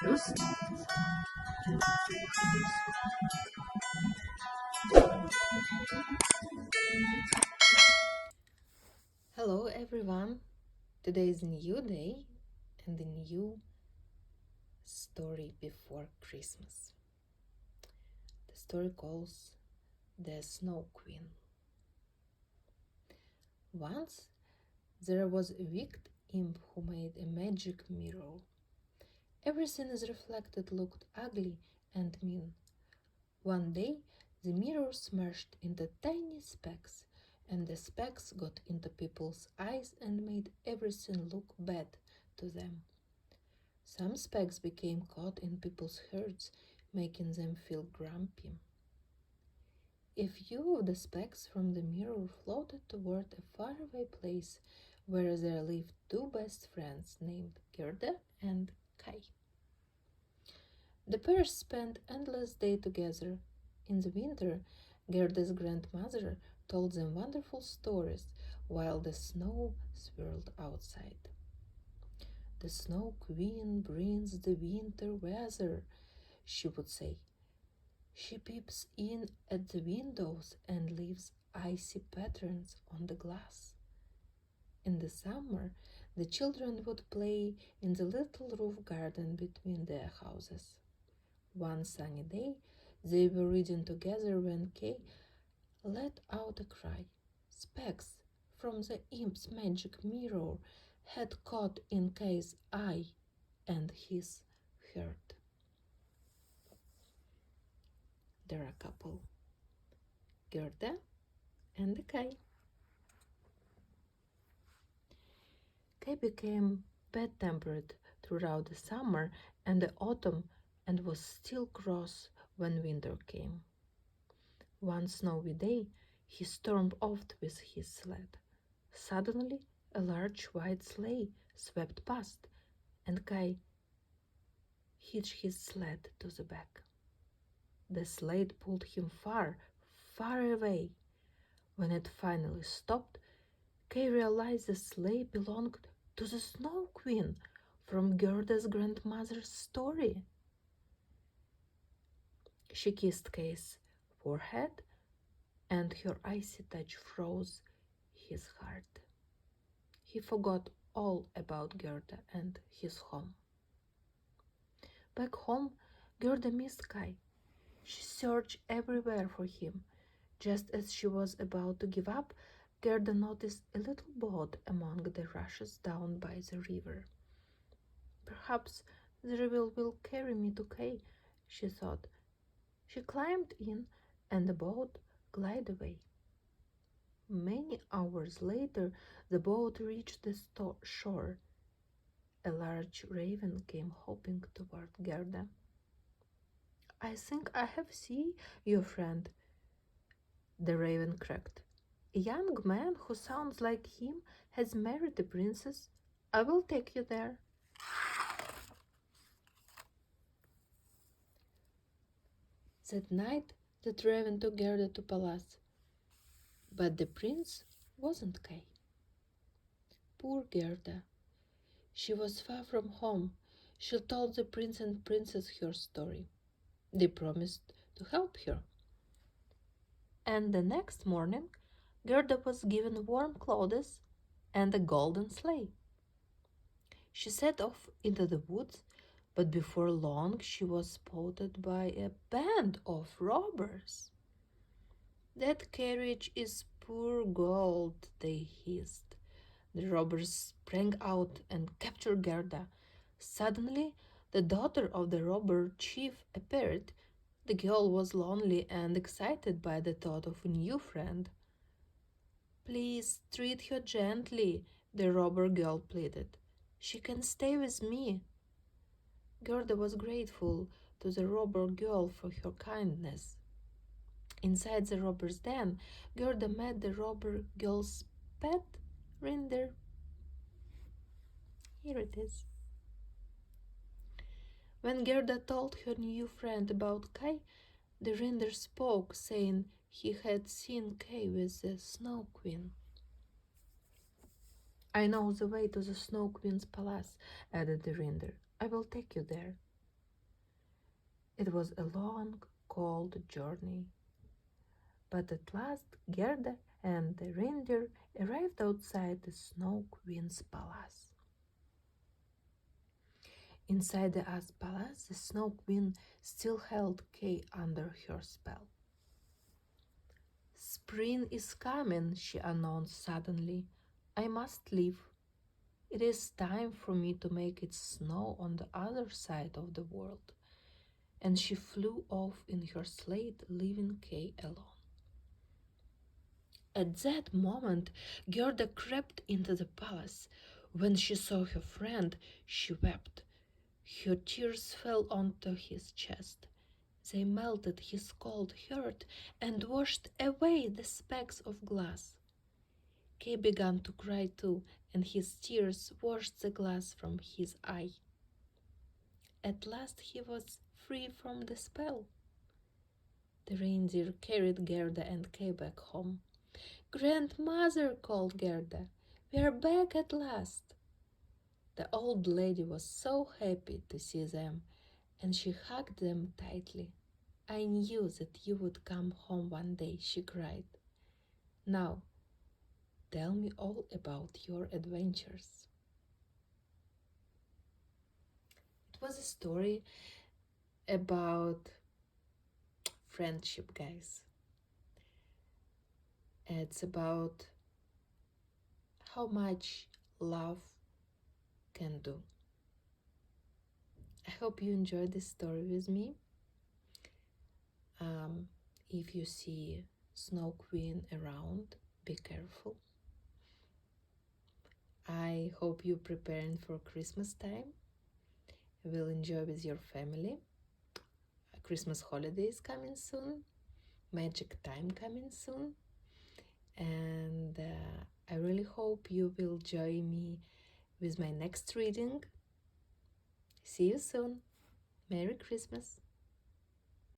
Hello everyone, today is a new day and a new story before Christmas. The story calls The Snow Queen. Once there was a wicked imp who made a magic mirror. Everything is reflected looked ugly and mean. One day the mirror smashed into tiny specks, and the specks got into people's eyes and made everything look bad to them. Some specks became caught in people's hearts, making them feel grumpy. A few of the specks from the mirror floated toward a faraway place where there lived two best friends named Gerda and Kai. The pair spent endless days together. In the winter, Gerda's grandmother told them wonderful stories while the snow swirled outside. "The Snow Queen brings the winter weather," she would say. "She peeps in at the windows and leaves icy patterns on the glass." In the summer, the children would play in the little roof garden between their houses. One sunny day, they were reading together when Kay let out a cry. Specks from the imp's magic mirror had caught in Kay's eye and his heart. They're a couple, Gerda and Kay. Kay became bad-tempered throughout the summer and the autumn and was still cross when winter came. One snowy day, he stormed off with his sled. Suddenly, a large white sleigh swept past, and Kay hitched his sled to the back. The sled pulled him far, far away. When it finally stopped, Kay realized the sleigh belonged to the Snow Queen from Gerda's grandmother's story. She kissed Kay's forehead, and her icy touch froze his heart. He forgot all about Gerda and his home. Back home, Gerda missed Kai. She searched everywhere for him. Just as she was about to give up, Gerda noticed a little boat among the rushes down by the river. "Perhaps the river will carry me to Kai," she thought. She climbed in, and the boat glided away. Many hours later, the boat reached the shore. A large raven came hopping toward Gerda. "I think I have seen your friend," the raven cracked. "A young man who sounds like him has married a princess. I will take you there." That night, the raven took Gerda to palace. But the prince wasn't Kai. Poor Gerda. She was far from home. She told the prince and princess her story. They promised to help her. And the next morning, Gerda was given warm clothes and a golden sleigh. She set off into the woods, but before long she was spotted by a band of robbers. "That carriage is pure gold," they hissed. The robbers sprang out and captured Gerda. Suddenly, the daughter of the robber chief appeared. The girl was lonely and excited by the thought of a new friend. "Please treat her gently," the robber girl pleaded. "She can stay with me." Gerda was grateful to the robber girl for her kindness. Inside the robber's den, Gerda met the robber girl's pet reindeer. Here it is. When Gerda told her new friend about Kai, the reindeer spoke, saying he had seen Kai with the Snow Queen. "I know the way to the Snow Queen's palace," added the reindeer. "I will take you there." It was a long, cold journey, but at last Gerda and the reindeer arrived outside the Snow Queen's palace. Inside the Ice Palace, the Snow Queen still held Kay under her spell. "Spring is coming," she announced suddenly. "I must leave. It is time for me to make it snow on the other side of the world." And she flew off in her sled, leaving Kay alone. At that moment, Gerda crept into the palace. When she saw her friend, she wept. Her tears fell onto his chest. They melted his cold heart and washed away the specks of glass. Kay began to cry too, and his tears washed the glass from his eye. At last he was free from the spell. The reindeer carried Gerda and Kay back home. "Grandmother," called Gerda, "we are back at last." The old lady was so happy to see them, and she hugged them tightly. "I knew that you would come home one day," she cried. "Now, tell me all about your adventures." It was a story about friendship, guys. It's about how much love can do. I hope you enjoyed this story with me. If you see Snow Queen around, be careful. I hope you're preparing for Christmas time. You will enjoy with your family. Christmas holidays coming soon. Magic time coming soon. And I really hope you will join me with my next reading. See you soon. Merry Christmas.